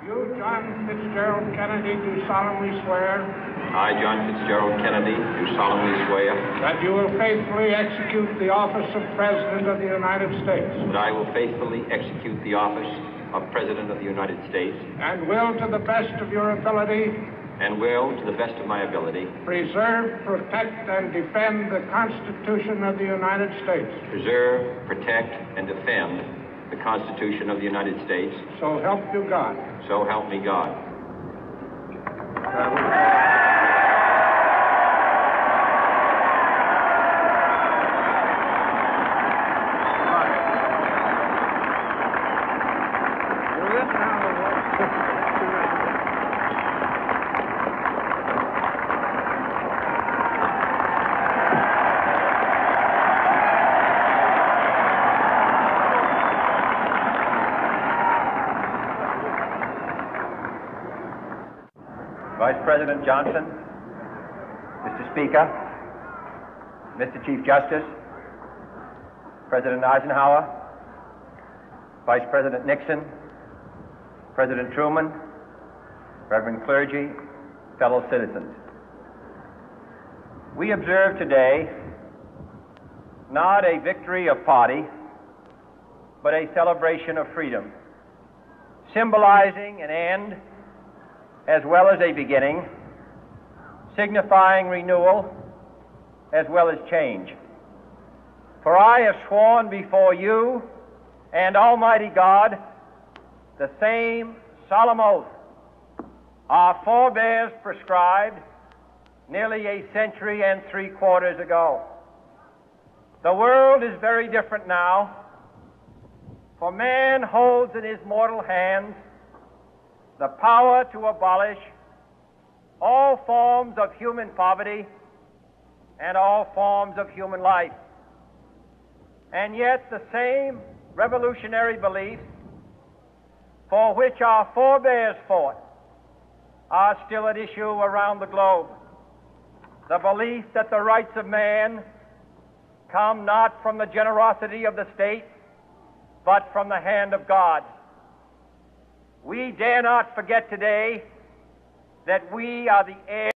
You, John Fitzgerald Kennedy, do solemnly swear I, John Fitzgerald Kennedy, do solemnly swear that you will faithfully execute the office of President of the United States that I will faithfully execute the office of President of the United States and will, to the best of your ability, and will, to the best of my ability, preserve, protect, and defend the Constitution of the United States. preserve, protect, and defend the Constitution of the United States. So help you God. So help me God. Vice President Johnson, Mr. Speaker, Mr. Chief Justice, President Eisenhower, Vice President Nixon, President Truman, Reverend clergy, fellow citizens. We observe today not a victory of party, but a celebration of freedom, symbolizing an end as well as a beginning, signifying renewal as well as change. For I have sworn before you and Almighty God the same solemn oath our forebears prescribed nearly a century and 3/4 ago. The world is very different now, for man holds in his mortal hands the power to abolish all forms of human poverty and all forms of human life. And yet the same revolutionary beliefs for which our forebears fought are still at issue around the globe. The belief that the rights of man come not from the generosity of the state, but from the hand of God. We dare not forget today that we are the heirs